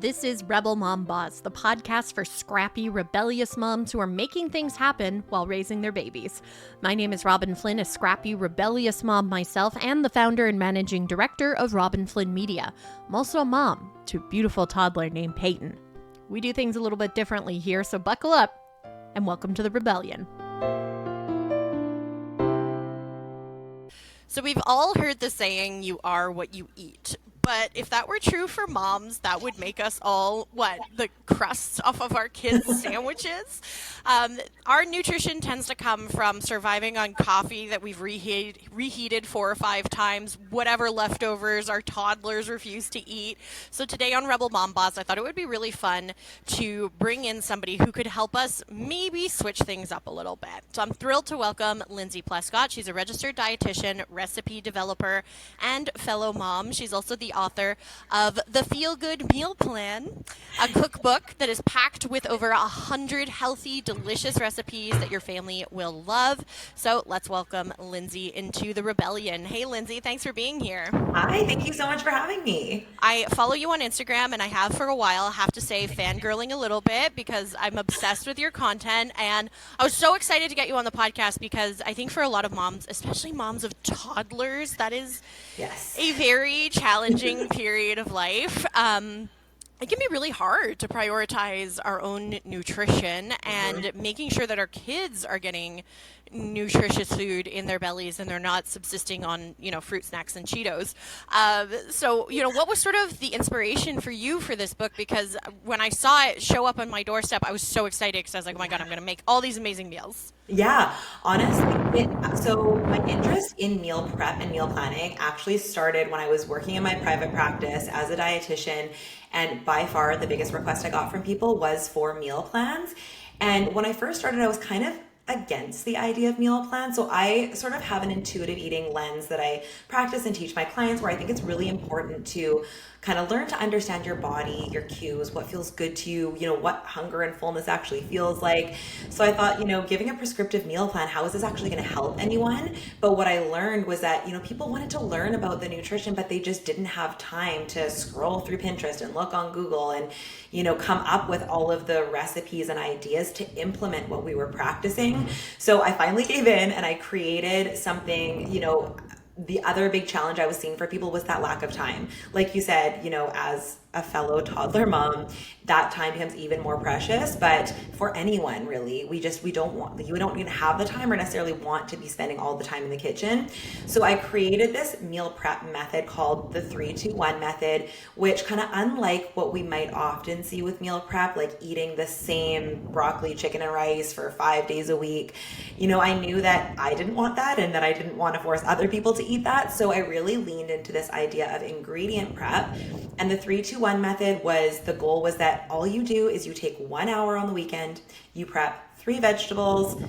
This is Rebel Mom Boss, the podcast for scrappy, rebellious moms who are making things happen while raising their babies. My name is Robin Flynn, a scrappy, rebellious mom myself, and the founder and managing director of Robin Flynn Media. I'm also a mom to a beautiful toddler named Peyton. We do things a little bit differently here, so buckle up and welcome to the rebellion. So we've all heard the saying, you are what you eat. But if that were true for moms, that would make us all, the crusts off of our kids' sandwiches? Our nutrition tends to come from surviving on coffee that we've reheated 4 or 5 times, whatever leftovers our toddlers refuse to eat. So today on Rebel Mom Boss, I thought it would be really fun to bring in somebody who could help us maybe switch things up a little bit. So I'm thrilled to welcome Lindsay Pleskot. She's a registered dietitian, recipe developer, and fellow mom. She's also the author of The Feel Good Meal Plan, a cookbook that is packed with over 100 healthy, delicious recipes that your family will love. So let's welcome Lindsay into the rebellion. Hey, Lindsay, thanks for being here. Hi, thank you so much for having me. I follow you on Instagram, and I have for a while. I have to say, fangirling a little bit because I'm obsessed with your content. And I was so excited to get you on the podcast because I think for a lot of moms, especially moms of toddlers, that is a very challenging period of life. It can be really hard to prioritize our own nutrition and making sure that our kids are getting nutritious food in their bellies and they're not subsisting on, fruit snacks and Cheetos. So, what was sort of the inspiration for you for this book? Because when I saw it show up on my doorstep, I was so excited because I was like, oh my God, I'm going to make all these amazing meals. Yeah, honestly, so my interest in meal prep and meal planning actually started when I was working in my private practice as a dietitian. And by far the biggest request I got from people was for meal plans. And when I first started, I was kind of against the idea of meal plans. So I sort of have an intuitive eating lens that I practice and teach my clients, where I think it's really important to kind of learn to understand your body, your cues, what feels good to you, what hunger and fullness actually feels like. So I thought, giving a prescriptive meal plan, how is this actually going to help anyone? But what I learned was that, people wanted to learn about the nutrition, but they just didn't have time to scroll through Pinterest and look on Google and, come up with all of the recipes and ideas to implement what we were practicing. So I finally gave in and I created something, the other big challenge I was seeing for people was that lack of time. Like you said, as a fellow toddler mom, that time becomes even more precious. But for anyone really, we don't even have the time or necessarily want to be spending all the time in the kitchen. So I created this meal prep method called the 3-2-1 method, which kind of unlike what we might often see with meal prep, like eating the same broccoli, chicken, and rice for 5 days a week. I knew that I didn't want that and that I didn't want to force other people to eat that. So I really leaned into this idea of ingredient prep. And the 3-2-1 method the goal was that all you do is you take 1 hour on the weekend, you prep 3 vegetables,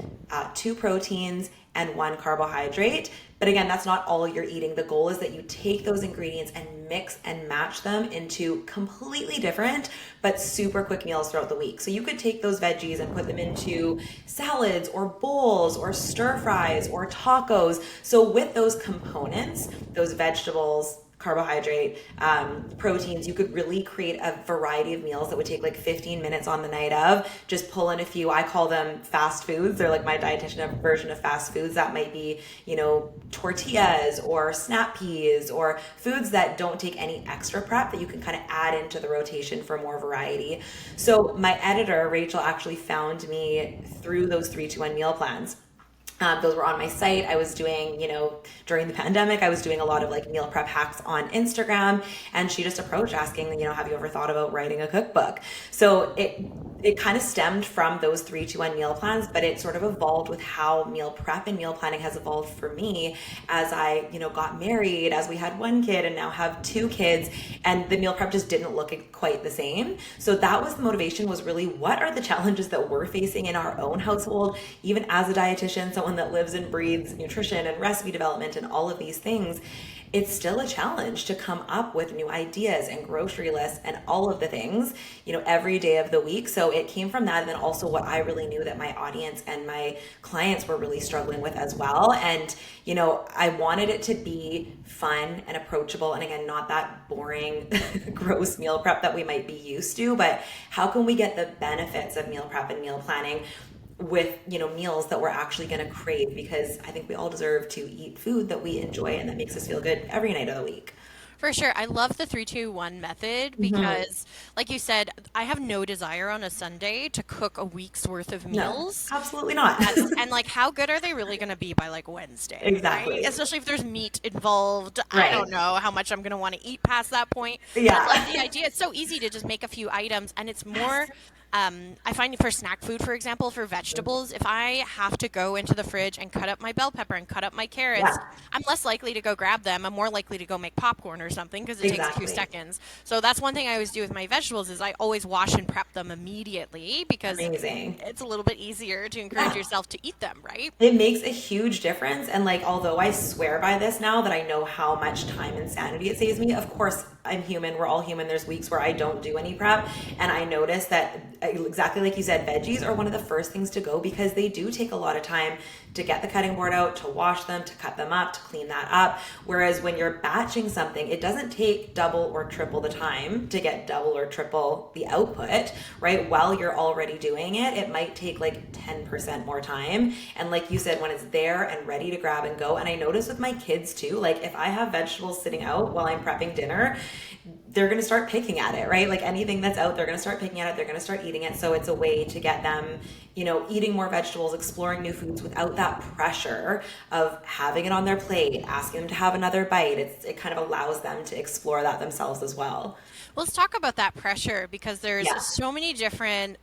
2 proteins, and 1 carbohydrate. But again, that's not all you're eating. The goal is that you take those ingredients and mix and match them into completely different but super quick meals throughout the week. So you could take those veggies and put them into salads or bowls or stir fries or tacos. So with those components, those vegetables, carbohydrate, proteins, you could really create a variety of meals that would take like 15 minutes on the night of. Just pull in a few, I call them fast foods. They're like my dietitian version of fast foods. That might be, tortillas or snap peas or foods that don't take any extra prep that you can kind of add into the rotation for more variety. So my editor, Rachel, actually found me through those 3-2-1 meal plans. Those were on my site. I was doing, during the pandemic, I was doing a lot of like meal prep hacks on Instagram, and she just approached asking, have you ever thought about writing a cookbook? So it kind of stemmed from those 3-2-1 meal plans, but it sort of evolved with how meal prep and meal planning has evolved for me as I, got married, as we had 1 kid and now have 2 kids, and the meal prep just didn't look quite the same. So that was the motivation, was really what are the challenges that we're facing in our own household, even as a dietitian, someone someone that lives and breathes nutrition and recipe development and all of these things, it's still a challenge to come up with new ideas and grocery lists and all of the things, every day of the week. So it came from that. And then also what I really knew that my audience and my clients were really struggling with as well. And, I wanted it to be fun and approachable. And again, not that boring, gross meal prep that we might be used to, but how can we get the benefits of meal prep and meal planning with meals that we're actually going to crave, because I think we all deserve to eat food that we enjoy and that makes us feel good every night of the week. For sure. I love the 3-2-1 method Mm-hmm. because, like you said, I have no desire on a Sunday to cook a week's worth of No, meals. absolutely not. And like, how good are they really going to be by like Wednesday, right? Exactly. Especially if there's meat involved. I Right. don't know how much I'm going to want to eat past that point. But I love Yeah. the idea. It's so easy to just make a few items, and it's more. I find for snack food, for example, for vegetables, if I have to go into the fridge and cut up my bell pepper and cut up my carrots, Yeah. I'm less likely to go grab them. I'm more likely to go make popcorn or something because it takes a few Exactly. seconds. So that's one thing I always do with my vegetables is I always wash and prep them immediately because Amazing. it's a little bit easier to encourage Yeah. yourself to eat them, right? It makes a huge difference. And like, although I swear by this now that I know how much time and sanity it saves me, of course, I'm human. We're all human. There's weeks where I don't do any prep. And I notice that exactly like you said, veggies are one of the first things to go because they do take a lot of time to get the cutting board out, to wash them, to cut them up, to clean that up. Whereas when you're batching something, it doesn't take double or triple the time to get double or triple the output, right? While you're already doing it, it might take like 10% more time. And like you said, when it's there and ready to grab and go, and I notice with my kids too, like if I have vegetables sitting out while I'm prepping dinner, they're going to start picking at it, right? Like anything that's out, they're going to start picking at it. They're going to start eating it. So it's a way to get them, eating more vegetables, exploring new foods without that pressure of having it on their plate, asking them to have another bite. It kind of allows them to explore that themselves as well. Let's talk about that pressure because there's Yeah. so many different,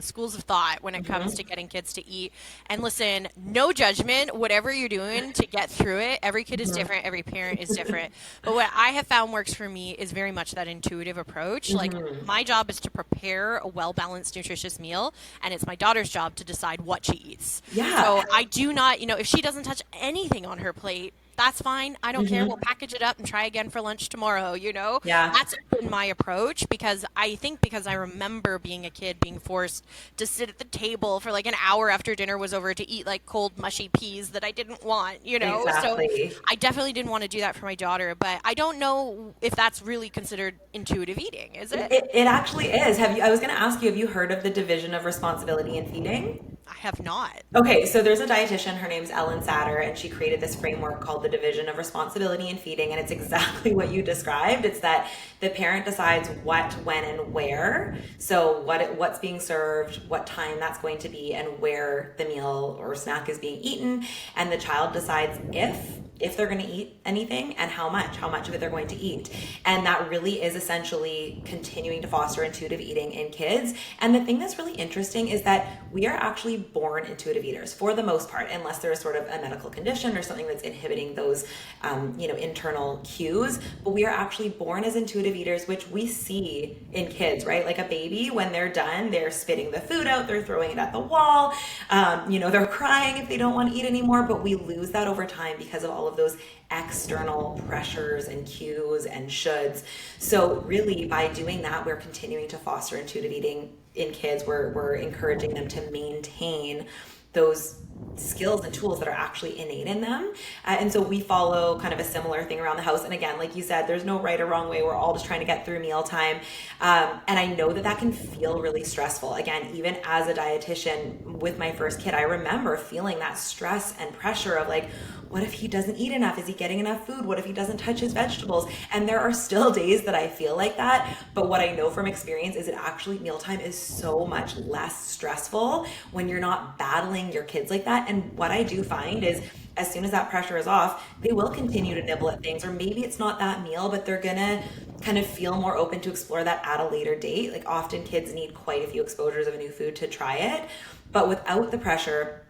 schools of thought when it comes to getting kids to eat. And listen, no judgment, whatever you're doing to get through it. Every kid is different, every parent is different. But what I have found works for me is very much that intuitive approach. Like my job is to prepare a well-balanced, nutritious meal, and it's my daughter's job to decide what she eats. Yeah. So I do not, if she doesn't touch anything on her plate, that's fine. I don't care. We'll package it up and try again for lunch tomorrow. Yeah. That's been my approach because I remember being a kid being forced to sit at the table for like an hour after dinner was over to eat like cold mushy peas that I didn't want. Exactly. So I definitely didn't want to do that for my daughter, but I don't know if that's really considered intuitive eating, is it? It actually is. I was going to ask you, have you heard of the division of responsibility in feeding? I have not. Okay, so there's a dietitian, her name's Ellen Satter, and she created this framework called the division of responsibility in feeding, and it's exactly what you described. It's that the parent decides what, when, and where. So what's being served, what time that's going to be, and where the meal or snack is being eaten, and the child decides if they're going to eat anything and how much of it they're going to eat. And that really is essentially continuing to foster intuitive eating in kids. And the thing that's really interesting is that we are actually born intuitive eaters for the most part, unless there's sort of a medical condition or something that's inhibiting those, internal cues. But we are actually born as intuitive eaters, which we see in kids, right? Like a baby, when they're done, they're spitting the food out, they're throwing it at the wall, they're crying if they don't want to eat anymore, but we lose that over time because of all of those external pressures and cues and shoulds. So really by doing that, we're continuing to foster intuitive eating in kids. We're encouraging them to maintain those skills and tools that are actually innate in them. And so we follow kind of a similar thing around the house. And again, like you said, there's no right or wrong way. We're all just trying to get through mealtime. And I know that can feel really stressful. Again, even as a dietitian with my first kid, I remember feeling that stress and pressure of like, what if he doesn't eat enough? Is he getting enough food? What if he doesn't touch his vegetables? And there are still days that I feel like that. But what I know from experience is that actually mealtime is so much less stressful when you're not battling your kids like that. And what I do find is as soon as that pressure is off, they will continue to nibble at things, or maybe it's not that meal, but they're gonna kind of feel more open to explore that at a later date. Like often kids need quite a few exposures of a new food to try it, but without the pressure,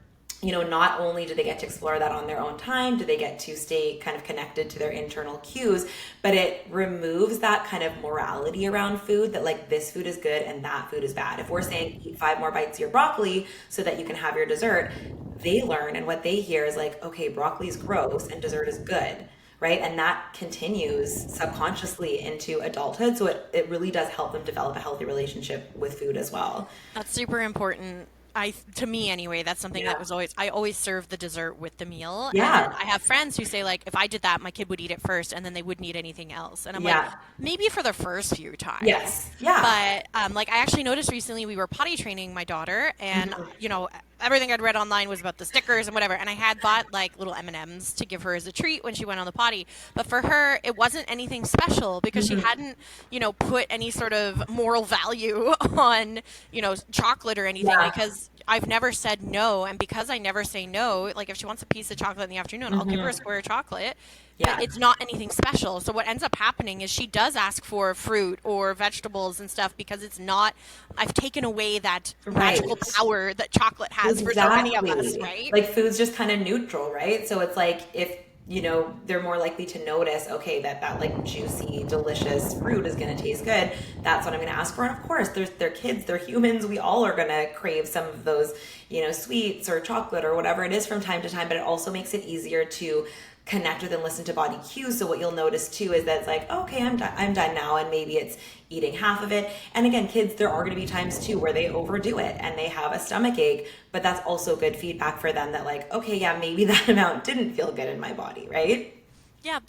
not only do they get to explore that on their own time, do they get to stay kind of connected to their internal cues, but it removes that kind of morality around food that like this food is good and that food is bad. If we're saying eat 5 more bites of your broccoli so that you can have your dessert, they learn and what they hear is like, okay, broccoli is gross and dessert is good. Right. And that continues subconsciously into adulthood. So it really does help them develop a healthy relationship with food as well. That's super important. To me anyway, that's something that Yeah. was always, I always serve the dessert with the meal. And then Yeah. I have friends who say like, if I did that, my kid would eat it first and then they wouldn't eat anything else. And I'm like, Yeah. maybe for the first few times. Yes. Yeah. But like I actually noticed recently we were potty training my daughter and everything I'd read online was about the stickers and whatever. And I had bought like little M&Ms to give her as a treat when she went on the potty. But for her, it wasn't anything special because she hadn't, put any sort of moral value on, chocolate or anything Yeah. because I've never said no. And because I never say no, like if she wants a piece of chocolate in the afternoon, I'll give her a square of chocolate. But Yeah. it's not anything special. So what ends up happening is she does ask for fruit or vegetables and stuff because it's not, I've taken away that magical Right. power that chocolate has for so many of us, Exactly. right? Like food's just kind of neutral, right? So it's like if, they're more likely to notice, okay, that like juicy, delicious fruit is going to taste good. That's what I'm going to ask for. And of course, they're kids, they're humans. We all are going to crave some of those, sweets or chocolate or whatever it is from time to time, but it also makes it easier to connect with and listen to body cues. So what you'll notice too is that it's like, okay, I'm done now, and maybe it's eating half of it. And again, kids, there are going to be times too where they overdo it and they have a stomach ache, but that's also good feedback for them that like, okay, yeah, maybe that amount didn't feel good in my body, right? Yeah,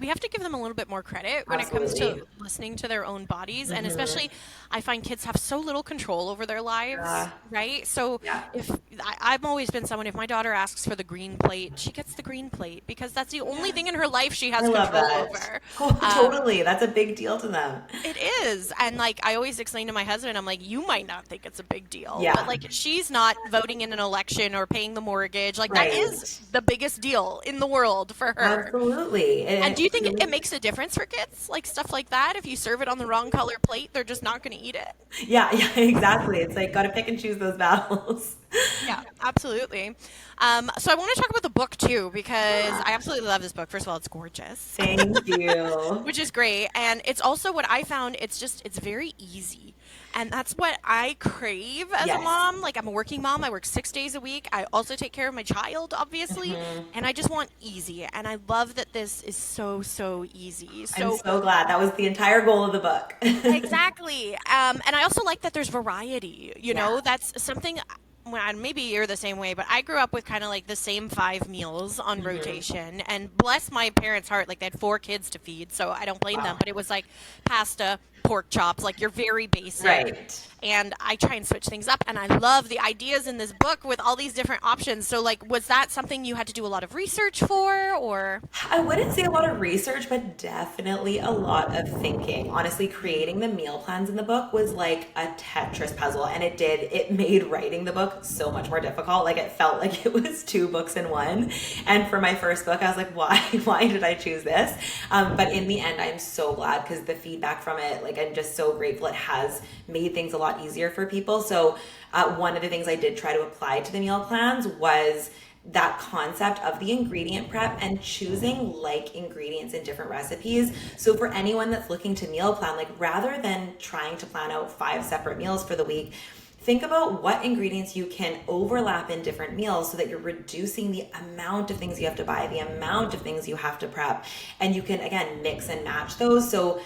we have to give them a little bit more credit when it comes Absolutely. to listening to their own bodies, and especially I find kids have so little control over their lives, Yeah. right? So Yeah. if I've always been someone, if my daughter asks for the green plate, she gets the green plate because that's the only thing in her life she I has love control that. over. Totally. That's a big deal to them. It is. And like I always explain to my husband, I'm like, you might not think it's a big deal, but Yeah. like she's not voting in an election or paying the mortgage. Like that is Right. the biggest deal in the world for her. Absolutely. And And do you think it really, makes a difference for kids? Like stuff like that? If you serve it on the wrong color plate, they're just not going to eat it? yeah, yeah, exactly. It's like got to pick and choose those battles. Yeah, absolutely. So I want to talk about the book too, because I absolutely love this book. First of all, it's gorgeous, Thank you. which is great. And it's also what I found, it's very easy. And that's what I crave as a Yes. mom. Like I'm a working mom. I work 6 days a week. I also take care of my child, obviously. And I just want easy. And I love that this is so, so easy. I'm So so glad. That was the entire goal of the book. exactly. And I also like that there's variety. Yeah. That's something. Well, maybe you're the same way, but I grew up with kind of like the same 5 meals on rotation. And bless my parents' heart, like they had 4 kids to feed, so I don't blame them. Wow. But it was like pasta, pork chops, like you're very basic. Right. And I try and switch things up. And I love the ideas in this book with all these different options. So, like, was that something you had to do a lot of research for, or? I wouldn't say a lot of research, but definitely a lot of thinking. Honestly, creating the meal plans in the book was like a Tetris puzzle, and it made writing the book so much more difficult. Like it felt like it was 2 books in one. And for my first book, I was like, why? Why did I choose this? But in the end, I'm so glad because the feedback from it, like, I'm just so grateful. It has made things a lot easier for people. So one of the things I did try to apply to the meal plans was that concept of the ingredient prep and choosing like ingredients in different recipes. So for anyone that's looking to meal plan, like rather than trying to plan out 5 separate meals for the week, think about what ingredients you can overlap in different meals so that you're reducing the amount of things you have to buy, the amount of things you have to prep, and you can again mix and match those. So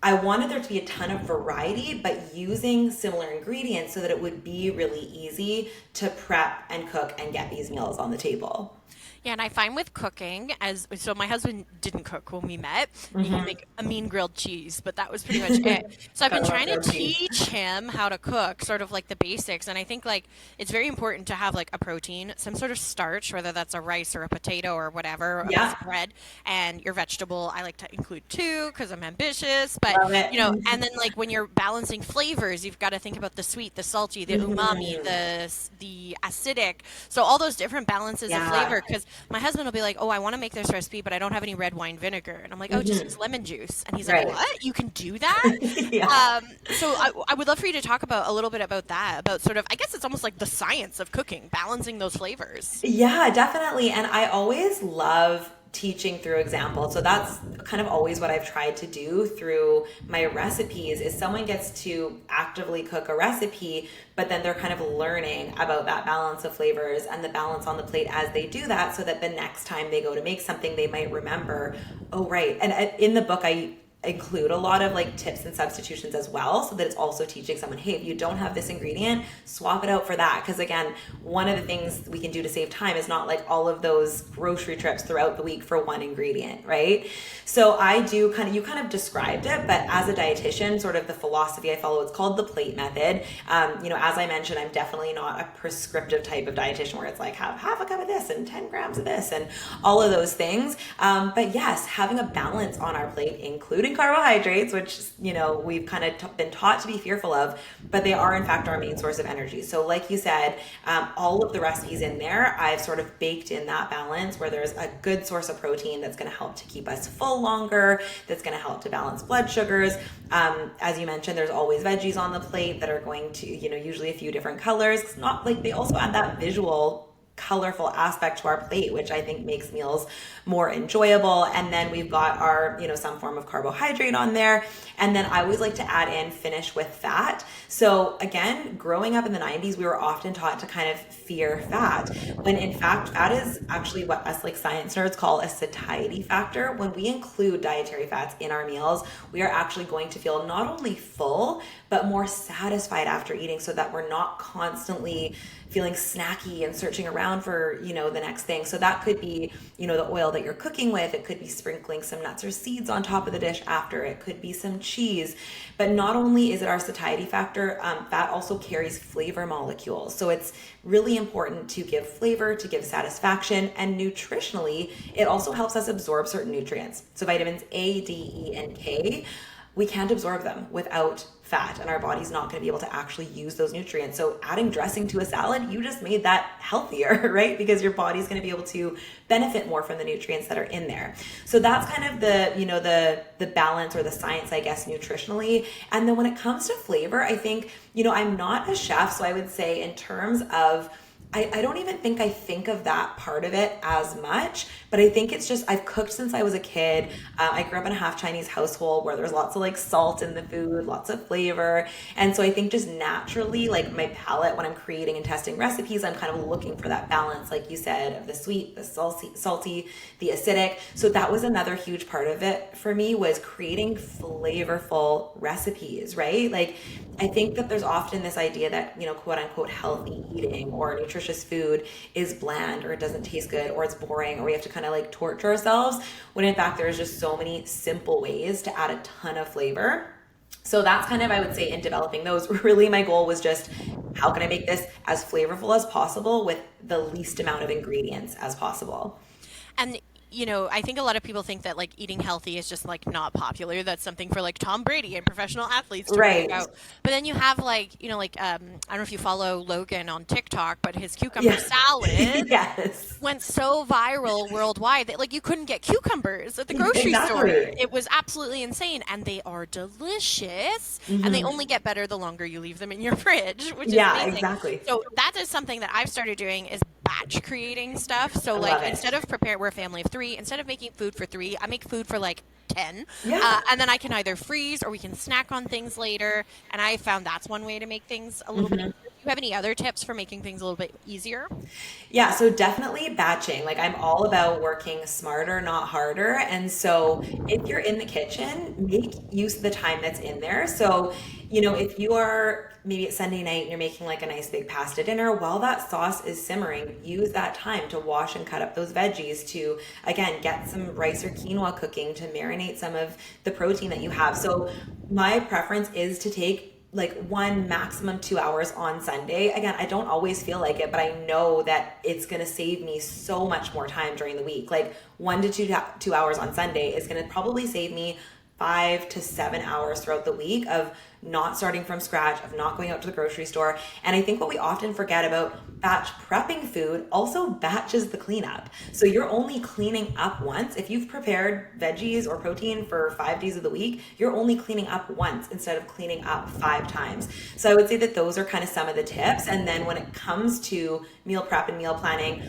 I wanted there to be a ton of variety, but using similar ingredients so that it would be really easy to prep and cook and get these meals on the table. Yeah, and I find with cooking, so my husband didn't cook when we met. He can make a mean grilled cheese, but that was pretty much it. So I've been Gotta love trying to grilled cheese. teach him how to cook, sort of like the basics. And I think like it's very important to have like a protein, some sort of starch, whether that's a rice or a potato or whatever, or a piece Yeah, of bread, and your vegetable. I like to include two because I'm ambitious, but love it. and then like when you're balancing flavors, you've got to think about the sweet, the salty, the umami, the acidic. So all those different balances of Yeah, flavor because my husband will be like, "Oh, I want to make this recipe, but I don't have any red wine vinegar." And I'm like, "Oh, just use Hmm. lemon juice." And he's like, Right. "What? You can do that?" Yeah. So I would love for you to talk about a little bit about that, about sort of, I guess it's almost like the science of cooking, balancing those flavors. Yeah, definitely. And I always love teaching through example. So that's kind of always what I've tried to do through my recipes is someone gets to actively cook a recipe, but then they're kind of learning about that balance of flavors and the balance on the plate as they do that so that the next time they go to make something, they might remember, oh, right. And in the book, I include a lot of like tips and substitutions as well so that it's also teaching someone, hey, if you don't have this ingredient, swap it out for that, because again, one of the things we can do to save time is not like all of those grocery trips throughout the week for one ingredient, right? So I do kind of, you kind of described it, but as a dietitian, sort of the philosophy I follow, it's called the plate method. As I mentioned, I'm definitely not a prescriptive type of dietitian where it's like have half a cup of this and 10 grams of this and all of those things. But yes, having a balance on our plate, including carbohydrates, which we've kind of been taught to be fearful of, but they are in fact our main source of energy. So like you said, all of the recipes in there, I've sort of baked in that balance where there's a good source of protein that's going to help to keep us full longer, that's going to help to balance blood sugars. As you mentioned, there's always veggies on the plate that are going to, usually a few different colors. It's not like they also add that visual colorful aspect to our plate, which I think makes meals more enjoyable. And then we've got our, some form of carbohydrate on there. And then I always like to add in finish with fat. So again, growing up in the 90s, we were often taught to kind of fear fat, when in fact, fat is actually what us like science nerds call a satiety factor. When we include dietary fats in our meals, we are actually going to feel not only full, but more satisfied after eating, so that we're not constantly feeling snacky and searching around for, the next thing. So that could be, the oil that you're cooking with. It could be sprinkling some nuts or seeds on top of the dish after. It could be some cheese. But not only is it our satiety factor, fat also carries flavor molecules. So it's really important to give flavor, to give satisfaction, and nutritionally, it also helps us absorb certain nutrients. So vitamins A, D, E, and K, we can't absorb them without fat, and our body's not going to be able to actually use those nutrients. So adding dressing to a salad, you just made that healthier, right? Because your body's going to be able to benefit more from the nutrients that are in there. So that's kind of the balance or the science, I guess, nutritionally. And then when it comes to flavor, I think, I'm not a chef, so I would say in terms of I don't even think I think of that part of it as much, but I think it's just, I've cooked since I was a kid. I grew up in a half Chinese household where there's lots of like salt in the food, lots of flavor. And so I think just naturally, like my palate, when I'm creating and testing recipes, I'm kind of looking for that balance, like you said, of the sweet, the salty, the acidic. So that was another huge part of it for me, was creating flavorful recipes, right? Like I think that there's often this idea that, quote unquote, healthy eating or nutritious food is bland, or it doesn't taste good, or it's boring, or we have to kind of like torture ourselves, when in fact there's just so many simple ways to add a ton of flavor. So that's kind of, I would say, in developing those, really my goal was just, how can I make this as flavorful as possible with the least amount of ingredients as possible? And I think a lot of people think that like eating healthy is just like not popular. That's something for like Tom Brady and professional athletes to worry Right. about. But then you have like, I don't know if you follow Logan on TikTok, but his cucumber Yeah. salad Yes. went so viral worldwide that like you couldn't get cucumbers at the grocery store. Exactly. It was absolutely insane, and they are delicious, and they Hmm. only get better the longer you leave them in your fridge, which is Yeah, amazing. exactly. So that is something that I've started doing, is batch creating stuff. So I like love it. instead of prepare, we're a family of three. Instead of making food for three, I make food for like 10, Yeah. and then I can either freeze or we can snack on things later. And I found that's one way to make things a little bit easier. Do you have any other tips for making things a little bit easier? Yeah, so definitely batching. Like I'm all about working smarter, not harder. And so if you're in the kitchen, make use of the time that's in there. So, if you are maybe it's Sunday night and you're making like a nice big pasta dinner, while that sauce is simmering, use that time to wash and cut up those veggies, to again get some rice or quinoa cooking, to marinate some of the protein that you have. So my preference is to take like 1 maximum 2 hours on Sunday. Again, I don't always feel like it, but I know that it's going to save me so much more time during the week. Like 1 to 2 hours on Sunday is going to probably save me 5 to 7 hours throughout the week of not starting from scratch, of not going out to the grocery store. And I think what we often forget about batch prepping food also batches the cleanup. So you're only cleaning up once. If you've prepared veggies or protein for 5 days of the week, you're only cleaning up once instead of cleaning up 5 times. So I would say that those are kind of some of the tips. And then when it comes to meal prep and meal planning,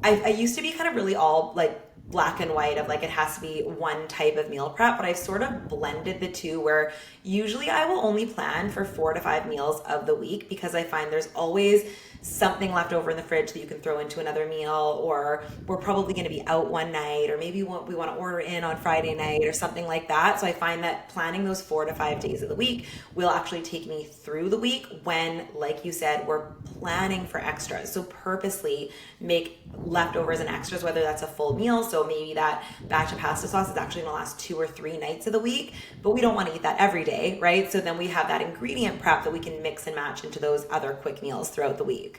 I used to be kind of really all like black and white of like it has to be one type of meal prep, but I've sort of blended the two where usually I will only plan for 4 to 5 meals of the week because I find there's always something left over in the fridge that you can throw into another meal, or we're probably going to be out one night, or maybe we want to order in on Friday night or something like that. So I find that planning those 4 to 5 days of the week will actually take me through the week when, like you said, we're planning for extras. So purposely make leftovers and extras, whether that's a full meal. So maybe that batch of pasta sauce is actually going to last 2 or 3 nights of the week, but we don't want to eat that every day, right? So then we have that ingredient prep that we can mix and match into those other quick meals throughout the week.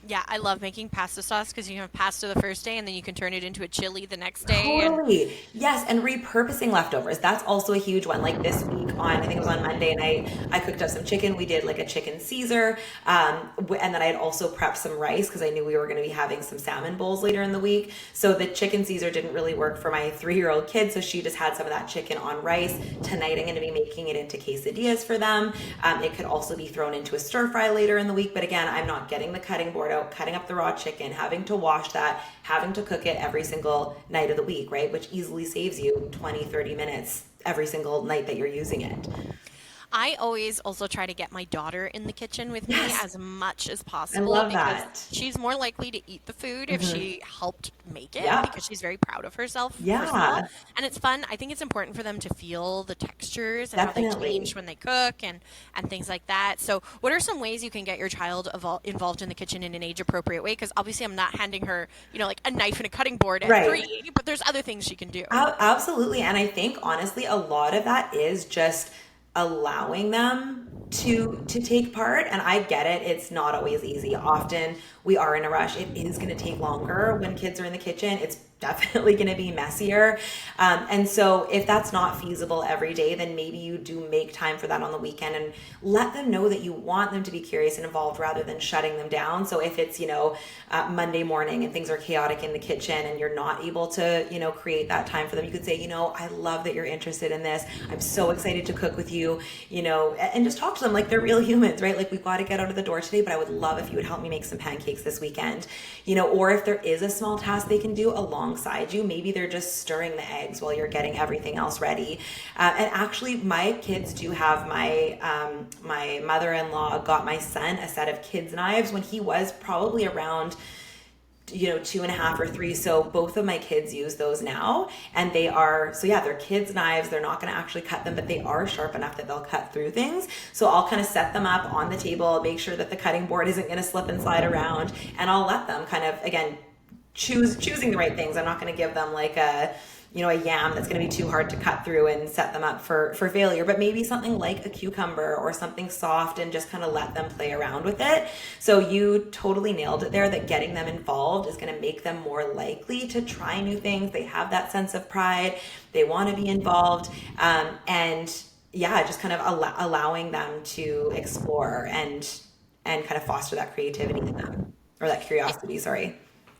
Yeah, I love making pasta sauce because you have pasta the first day and then you can turn it into a chili the next day. And Totally. Yes, and repurposing leftovers. That's also a huge one. Like this week on, I think it was on Monday night, I cooked up some chicken. We did like a chicken Caesar. And then I had also prepped some rice because I knew we were going to be having some salmon bowls later in the week. So the chicken Caesar didn't really work for my 3-year-old kid. So she just had some of that chicken on rice. Tonight, I'm going to be making it into quesadillas for them. It could also be thrown into a stir fry later in the week. But again, I'm not getting the cutting board out, cutting up the raw chicken, having to wash that, having to cook it every single night of the week, right? Which easily saves you 20, 30 minutes every single night that you're using it. I always also try to get my daughter in the kitchen with me Yes, as much as I possible love because that. she's more likely to eat the food if Hmm. she helped make it Yeah, because she's very proud of herself, first of all. yeah, And it's fun. I think it's important for them to feel the textures and how they change definitely. when they cook and things like that. So, what are some ways you can get your child involved in the kitchen in an age appropriate way? Because obviously, I'm not handing her, like a knife and a cutting board at Right. 3, but there's other things she can do. Absolutely. And I think honestly, a lot of that is just allowing them to take part. And I get it, it's not always easy. Often we are in a rush. It is going to take longer when kids are in the kitchen. It's definitely going to be messier. And so if that's not feasible every day, then maybe you do make time for that on the weekend and let them know that you want them to be curious and involved rather than shutting them down. So if it's, Monday morning and things are chaotic in the kitchen and you're not able to, create that time for them, you could say, I love that you're interested in this. I'm so excited to cook with you, and just talk to them like they're real humans, right? Like we've got to get out of the door today, but I would love if you would help me make some pancakes this weekend, or if there is a small task they can do alongside you, maybe they're just stirring the eggs while you're getting everything else ready. And actually, my kids do have my mother-in-law got my son a set of kids knives when he was probably around 2.5 or 3. So both of my kids use those now, and they're kids knives. They're not going to actually cut them, but they are sharp enough that they'll cut through things. So I'll kind of set them up on the table, make sure that the cutting board isn't going to slip and slide around, and I'll let them kind of, again, choosing the right things. I'm not going to give them like a yam that's going to be too hard to cut through and set them up for failure, but maybe something like a cucumber or something soft and just kind of let them play around with it. So you totally nailed it there, that getting them involved is going to make them more likely to try new things. They have that sense of pride. They want to be involved. And yeah, just kind of allowing them to explore and kind of foster that creativity in them, or that curiosity, sorry.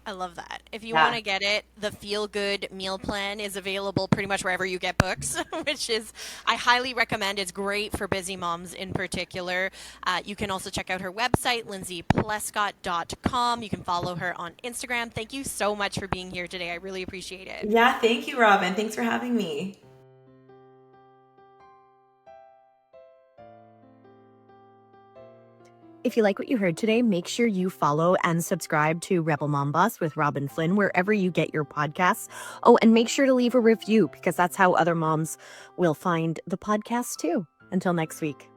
I love that. If you want Yeah. to get it, the Feel Good meal plan is available pretty much wherever you get books, which is, I highly recommend. It's great for busy moms in particular. You can also check out her website, lindsaypleskot.com. You can follow her on Instagram. Thank you so much for being here today. I really appreciate it. Yeah, thank you, Robin. Thanks for having me. If you like what you heard today, make sure you follow and subscribe to Rebel Mom Boss with Robin Flynn wherever you get your podcasts. Oh, and make sure to leave a review because that's how other moms will find the podcast too. Until next week.